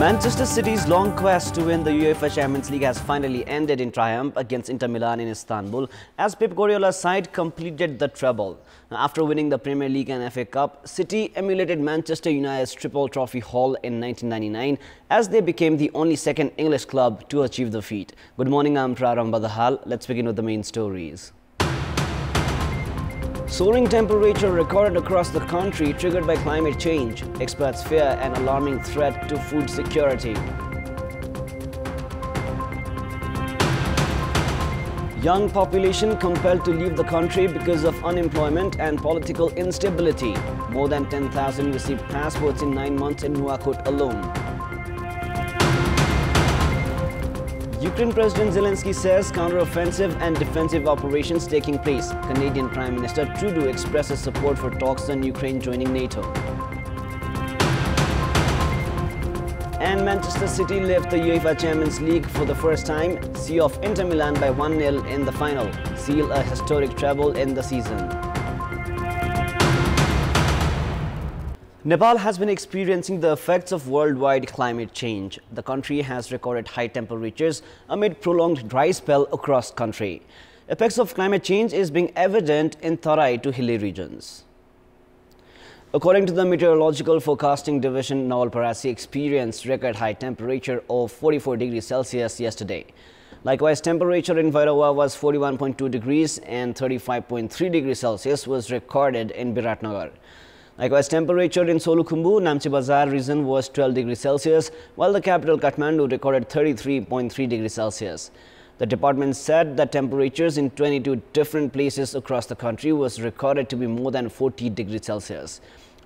Manchester City's long quest to win the UEFA Champions League has finally ended in triumph against Inter Milan in Istanbul as Pep Guardiola's side completed the treble. After winning the Premier League and FA Cup, City emulated Manchester United's triple trophy haul in 1999 as they became the only second English club to achieve the feat. Good morning, I'm Prarambha Dahal. Let's begin with the main stories. Soaring temperature recorded across the country triggered by climate change. Experts fear an alarming threat to food security. Young population compelled to leave the country because of unemployment and political instability. More than 10,000 received passports in 9 months in Nouakchott alone. Ukraine President Zelensky says counter-offensive and defensive operations taking place. Canadian Prime Minister Trudeau expresses support for talks on Ukraine joining NATO. And Manchester City left the UEFA Champions League for the first time, see off Inter Milan by 1-0 in the final, seal a historic treble in the season. Nepal has been experiencing the effects of worldwide climate change. The country has recorded high temperatures amid prolonged dry spell across country. Effects of climate change is being evident in Tarai to hilly regions. According to the Meteorological Forecasting Division, Nawalparasi experienced record high temperature of 44 degrees Celsius yesterday. Likewise, temperature in Vairawa was 41.2 degrees and 35.3 degrees Celsius was recorded in Biratnagar. Likewise, temperature in Solukhumbu, Namche Bazar region was 12 degrees Celsius, while the capital Kathmandu recorded 33.3 degrees Celsius. The department said that temperatures in 22 different places across the country was recorded to be more than 40 degrees Celsius.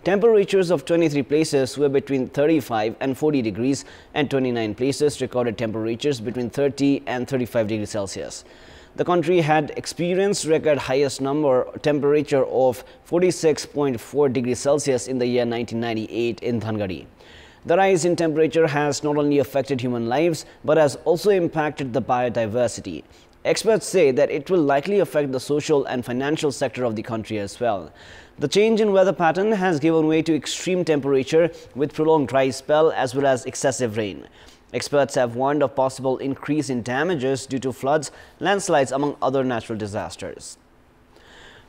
Temperatures of 23 places were between 35 and 40 degrees, and 29 places recorded temperatures between 30 and 35 degrees Celsius. The country had experienced record highest temperature of 46.4 degrees Celsius in the year 1998 in Dhangari. The rise in temperature has not only affected human lives but has also impacted the biodiversity. Experts say that it will likely affect the social and financial sector of the country as well. The change in weather pattern has given way to extreme temperature with prolonged dry spell as well as excessive rain. Experts have warned of possible increase in damages due to floods, landslides, among other natural disasters.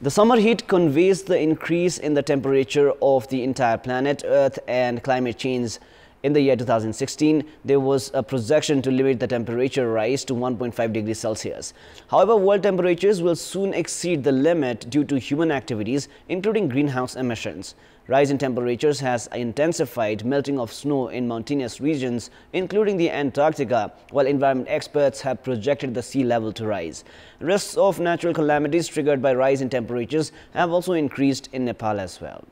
The summer heat conveys the increase in the temperature of the entire planet Earth and climate change. In the year 2016, there was a projection to limit the temperature rise to 1.5 degrees Celsius. However, world temperatures will soon exceed the limit due to human activities, including greenhouse emissions. Rise in temperatures has intensified melting of snow in mountainous regions, including the Antarctica, while environment experts have projected the sea level to rise. Risks of natural calamities triggered by rise in temperatures have also increased in Nepal as well.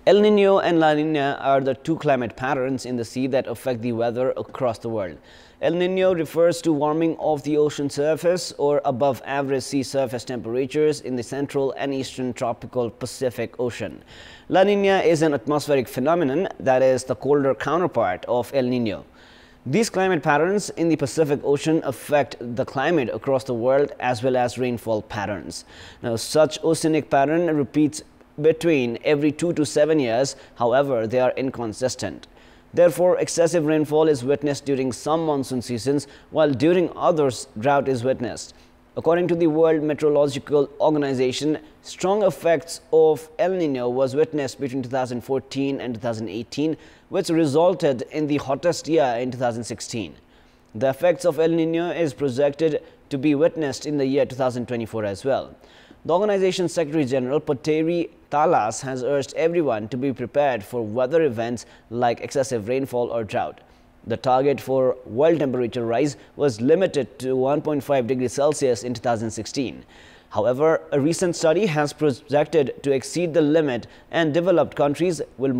El Niño and La Niña are the two climate patterns in the sea that affect the weather across the world. El Niño refers to warming of the ocean surface or above average sea surface temperatures in the central and eastern tropical Pacific Ocean. La Niña is an atmospheric phenomenon that is the colder counterpart of El Niño. These climate patterns in the Pacific Ocean affect the climate across the world as well as rainfall patterns. Now, such oceanic pattern repeats between every 2 to 7 years, however, they are inconsistent. Therefore, excessive rainfall is witnessed during some monsoon seasons, while during others, drought is witnessed. According to the World Meteorological Organization, strong effects of El Niño was witnessed between 2014 and 2018, which resulted in the hottest year in 2016. The effects of El Niño is projected to be witnessed in the year 2024 as well. The organization's Secretary General Poteri Talas has urged everyone to be prepared for weather events like excessive rainfall or drought. The target for world temperature rise was limited to 1.5 degrees Celsius in 2016. However, a recent study has projected to exceed the limit, and developed countries will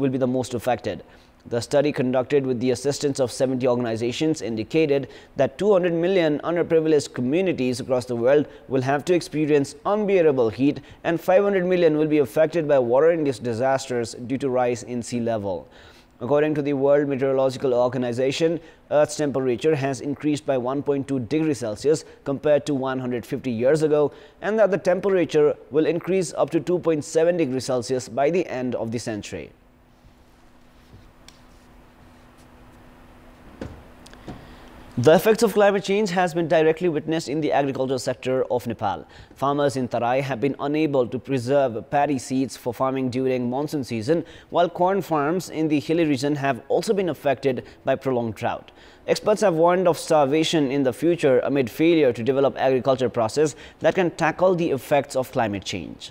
be the most affected. The study, conducted with the assistance of 70 organizations, indicated that 200 million underprivileged communities across the world will have to experience unbearable heat, and 500 million will be affected by water-induced disasters due to rise in sea level. According to the World Meteorological Organization, Earth's temperature has increased by 1.2 degrees Celsius compared to 150 years ago, and that the temperature will increase up to 2.7 degrees Celsius by the end of the century. The effects of climate change has been directly witnessed in the agriculture sector of Nepal. Farmers in Tarai have been unable to preserve paddy seeds for farming during monsoon season, while corn farms in the hilly region have also been affected by prolonged drought. Experts have warned of starvation in the future amid failure to develop agriculture process that can tackle the effects of climate change.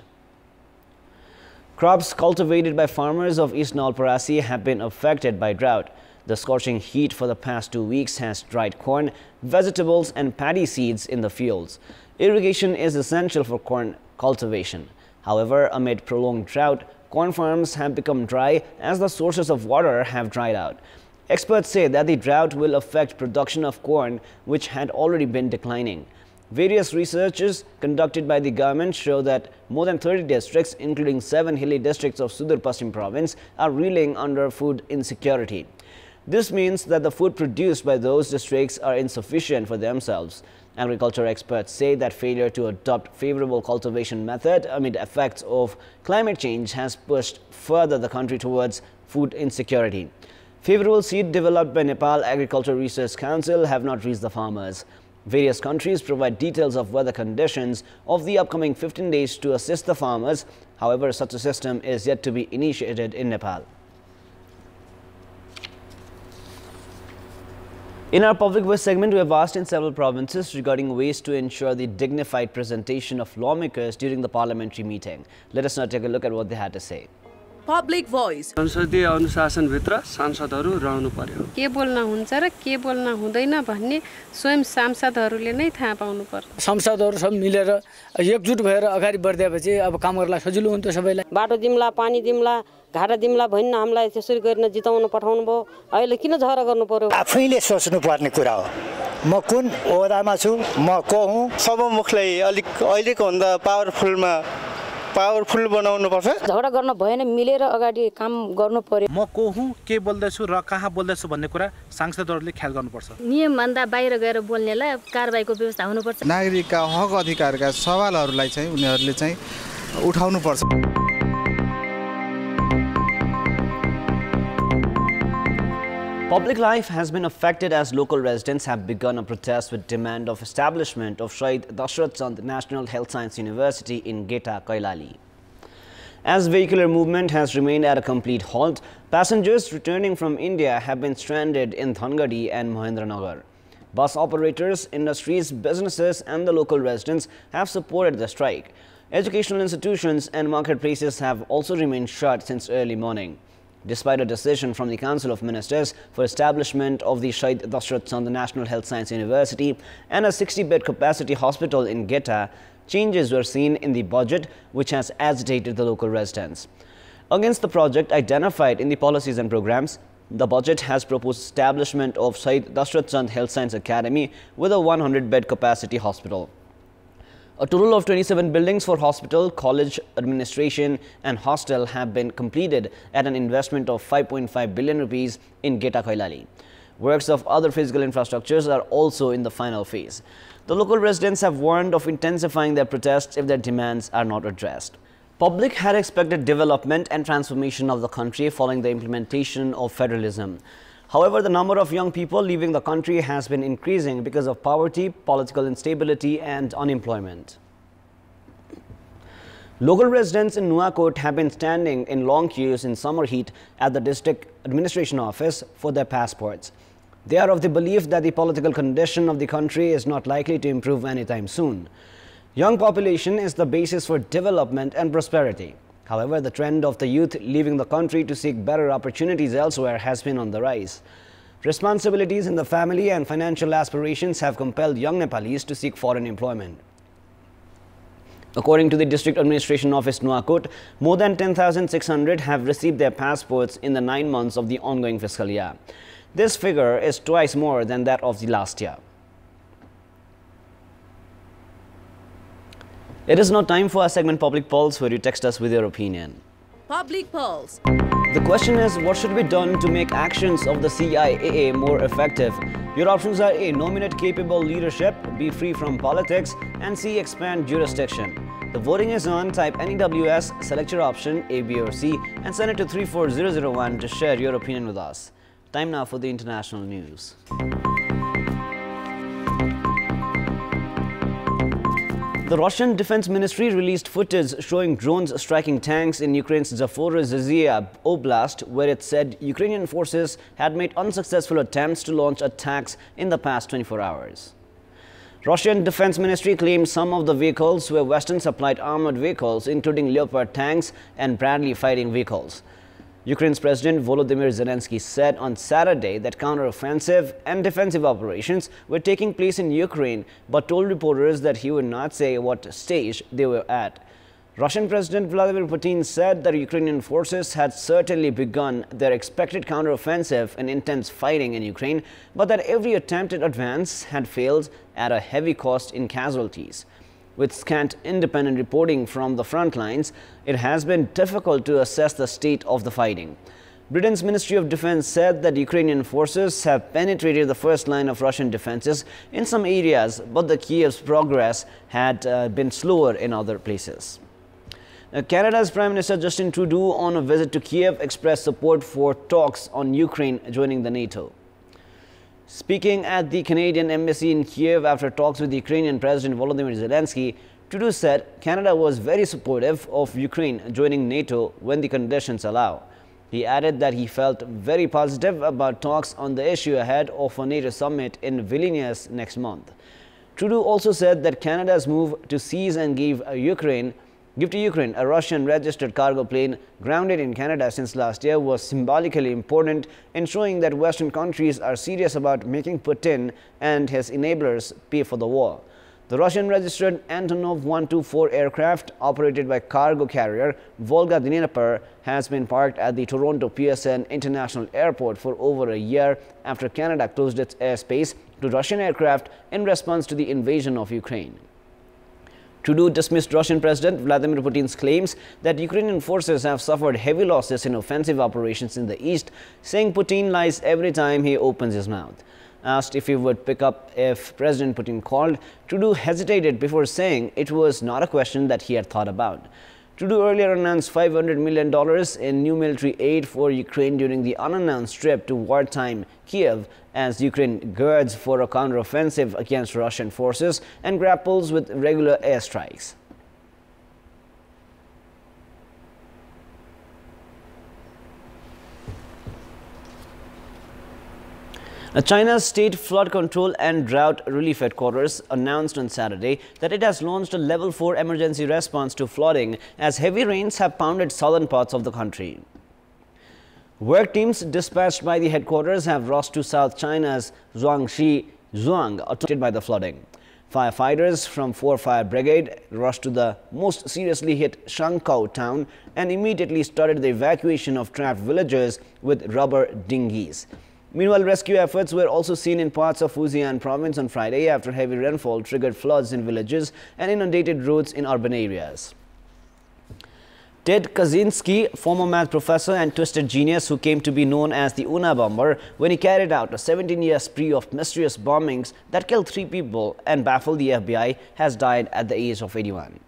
Crops cultivated by farmers of East Nalparasi have been affected by drought. The scorching heat for the past 2 weeks has dried corn, vegetables and paddy seeds in the fields. Irrigation is essential for corn cultivation. However, amid prolonged drought, corn farms have become dry as the sources of water have dried out. Experts say that the drought will affect production of corn, which had already been declining. Various researches conducted by the government show that more than 30 districts, including 7 hilly districts of Sudur Paschim province, are reeling under food insecurity. This means that the food produced by those districts are insufficient for themselves. Agriculture experts say that failure to adopt favorable cultivation method amid effects of climate change has pushed further the country towards food insecurity. Favorable seed developed by Nepal Agriculture Research Council have not reached the farmers. Various countries provide details of weather conditions of the upcoming 15 days to assist the farmers. However, such a system is yet to be initiated in Nepal. In our public voice segment, we have asked in several provinces regarding ways to ensure the dignified presentation of lawmakers during the parliamentary meeting. Let us now take a look at what they had to say. Public voice. संसदीय अनुशासन भित्र सांसदहरू रहनु पर्यो के बोल्न हुन्छ र के बोल्न हुँदैन भन्ने स्वयं सांसदहरूले नै थाहा पाउनु पर्छ सांसदहरू सब मिलेर एकजुट भएर अगाडि बढ्दैपछि अब काम गर्नलाई सजिलो हुन्छ सबैलाई बाटो दिमला पानी दिमला घाटा दिमला भन्न हामीलाई त्यसरी गर्न जिताउन पठाउनु भयो अहिले किन झगडा गर्नु पर्यो आफैले सोच्नु पर्ने कुरा हो म कुन ओहदामा छु म को हुँ सभामुखलाई अलिक अहिलेको भन्दा पावरफुल बनाउनु पर्छ झगडा गर्न भएन मिलेर अगाडि काम गर्नु पर्यो म को हुँ के बोल्दैछु र कहाँ बोल्दैछु भन्ने कुरा सांसदहरूले ख्याल गर्नुपर्छ नियम भन्दा बाहिर गएर बोल्नेलाई कारबाहीको व्यवस्था हुनुपर्छ नागरिकका हक अधिकारका सवालहरूलाई चाहिँ उनीहरूले चाहिँ उठाउनु पर्छ Public life has been affected as local residents have begun a protest with demand of establishment of Shahid Dashrath Chand National Health Science University in Geta, Kailali. As vehicular movement has remained at a complete halt, passengers returning from India have been stranded in Dhangadi and Mahendranagar. Bus operators, industries, businesses and the local residents have supported the strike. Educational institutions and marketplaces have also remained shut since early morning. Despite a decision from the Council of Ministers for establishment of the Shahid Dashrath Chand National Health Science University and a 60-bed capacity hospital in Geta, changes were seen in the budget which has agitated the local residents. Against the project identified in the policies and programs, the budget has proposed establishment of Shahid Dashrath Chand Health Science Academy with a 100-bed capacity hospital. A total of 27 buildings for hospital, college, administration and hostel have been completed at an investment of 5.5 billion rupees in Geta Kailali. Works of other physical infrastructures are also in the final phase. The local residents have warned of intensifying their protests if their demands are not addressed. Public had expected development and transformation of the country following the implementation of federalism. However, the number of young people leaving the country has been increasing because of poverty, political instability and unemployment. Local residents in Nuwakot have been standing in long queues in summer heat at the district administration office for their passports. They are of the belief that the political condition of the country is not likely to improve anytime soon. Young population is the basis for development and prosperity. However, the trend of the youth leaving the country to seek better opportunities elsewhere has been on the rise. Responsibilities in the family and financial aspirations have compelled young Nepalese to seek foreign employment. According to the District Administration Office Nuwakot, more than 10,600 have received their passports in the 9 months of the ongoing fiscal year. This figure is twice more than that of the last year. It is now time for our segment Public Pulse, where you text us with your opinion. Public Pulse. The question is, what should be done to make actions of the CIAA more effective? Your options are A. Nominate capable leadership, B. Free from politics, and C. Expand jurisdiction. The voting is on. Type NEWS, select your option A, B or C and send it to 34001 to share your opinion with us. Time now for the international news. The Russian Defense Ministry released footage showing drones striking tanks in Ukraine's Zaporizhzhia Oblast, where it said Ukrainian forces had made unsuccessful attempts to launch attacks in the past 24 hours. Russian Defense Ministry claimed some of the vehicles were Western-supplied armored vehicles, including Leopard tanks and Bradley fighting vehicles. Ukraine's President Volodymyr Zelensky said on Saturday that counter-offensive and defensive operations were taking place in Ukraine, but told reporters that he would not say what stage they were at. Russian President Vladimir Putin said that Ukrainian forces had certainly begun their expected counter-offensive and intense fighting in Ukraine, but that every attempted advance had failed at a heavy cost in casualties. With scant independent reporting from the front lines, it has been difficult to assess the state of the fighting. Britain's Ministry of Defense said that Ukrainian forces have penetrated the first line of Russian defenses in some areas, but the Kiev's progress had been slower in other places. Canada's Prime Minister Justin Trudeau, on a visit to Kiev, expressed support for talks on Ukraine joining the NATO. Speaking at the Canadian Embassy in Kiev after talks with the Ukrainian President Volodymyr Zelensky, Trudeau said Canada was very supportive of Ukraine joining NATO when the conditions allow. He added that he felt very positive about talks on the issue ahead of a NATO summit in Vilnius next month. Trudeau also said that Canada's move to seize and give to Ukraine a Russian-registered cargo plane grounded in Canada since last year was symbolically important in showing that Western countries are serious about making Putin and his enablers pay for the war. The Russian-registered Antonov 124 aircraft, operated by cargo carrier Volga Dnipro, has been parked at the Toronto Pearson International Airport for over a year after Canada closed its airspace to Russian aircraft in response to the invasion of Ukraine. Trudeau dismissed Russian President Vladimir Putin's claims that Ukrainian forces have suffered heavy losses in offensive operations in the east, saying Putin lies every time he opens his mouth. Asked if he would pick up if President Putin called, Trudeau hesitated before saying it was not a question that he had thought about. Trudeau earlier announced $500 million in new military aid for Ukraine during the unannounced trip to wartime Kiev as Ukraine girds for a counteroffensive against Russian forces and grapples with regular airstrikes. China's State Flood Control and Drought Relief Headquarters announced on Saturday that it has launched a Level 4 emergency response to flooding as heavy rains have pounded southern parts of the country. Work teams dispatched by the headquarters have rushed to South China's Zhuangzi, affected by the flooding. Firefighters from 4 Fire Brigade rushed to the most seriously hit Shangkao town and immediately started the evacuation of trapped villagers with rubber dinghies. Meanwhile, rescue efforts were also seen in parts of Fujian province on Friday after heavy rainfall triggered floods in villages and inundated roads in urban areas. Ted Kaczynski, former math professor and twisted genius who came to be known as the Una bomber when he carried out a 17-year spree of mysterious bombings that killed 3 people and baffled the FBI, has died at the age of 81.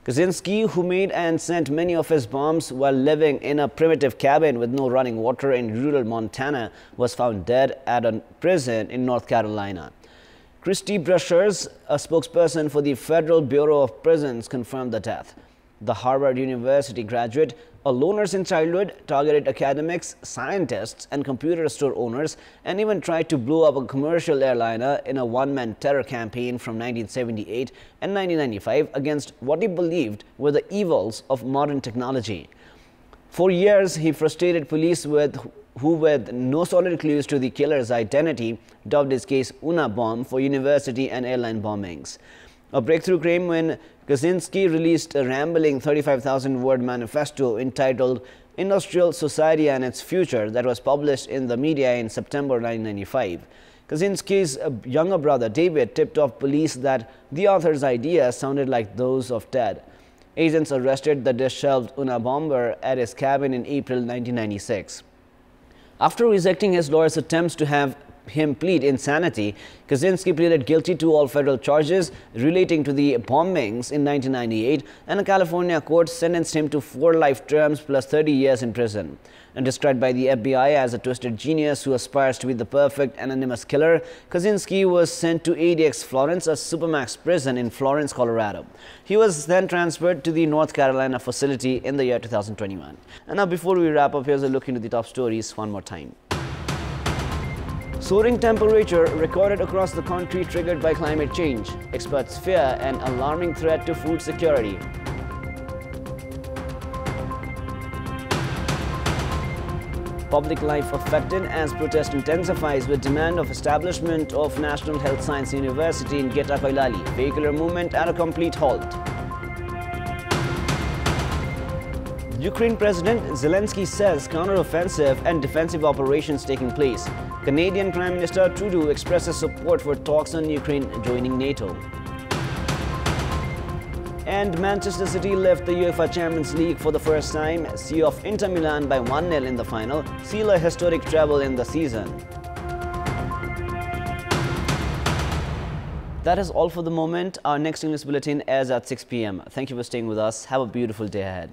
Kaczynski, who made and sent many of his bombs while living in a primitive cabin with no running water in rural Montana, was found dead at a prison in North Carolina. Christy Brushers, a spokesperson for the Federal Bureau of Prisons, confirmed the death. The Harvard University graduate, a loner since childhood, targeted academics, scientists, and computer store owners, and even tried to blow up a commercial airliner in a one-man terror campaign from 1978 and 1995 against what he believed were the evils of modern technology. For years, he frustrated police who, with no solid clues to the killer's identity, dubbed his case Una Bomb for university and airline bombings. A breakthrough came when Kaczynski released a rambling 35,000-word manifesto entitled Industrial Society and Its Future that was published in the media in September 1995. Kaczynski's younger brother David tipped off police that the author's ideas sounded like those of Ted. Agents arrested the disheveled Una bomber at his cabin in April 1996. After rejecting his lawyer's attempts to have him plead insanity. Kaczynski pleaded guilty to all federal charges relating to the bombings in 1998, and a California court sentenced him to 4 life terms plus 30 years in prison. And described by the FBI as a twisted genius who aspires to be the perfect anonymous killer, Kaczynski was sent to ADX Florence, a supermax prison in Florence, Colorado. He was then transferred to the North Carolina facility in the year 2021. And now, before we wrap up, here's a look into the top stories one more time. Soaring temperature recorded across the country triggered by climate change. Experts fear an alarming threat to food security. Public life affected as protest intensifies with demand of establishment of National Health Science University in Geta Kailali. Vehicular movement at a complete halt. Ukraine President Zelensky says counter-offensive and defensive operations taking place. Canadian Prime Minister Trudeau expresses support for talks on Ukraine joining NATO. And Manchester City left the UEFA Champions League for the first time, see off Inter Milan by 1-0 in the final, seal a historic treble in the season. That is all for the moment. Our next English bulletin airs at 6 p.m. Thank you for staying with us. Have a beautiful day ahead.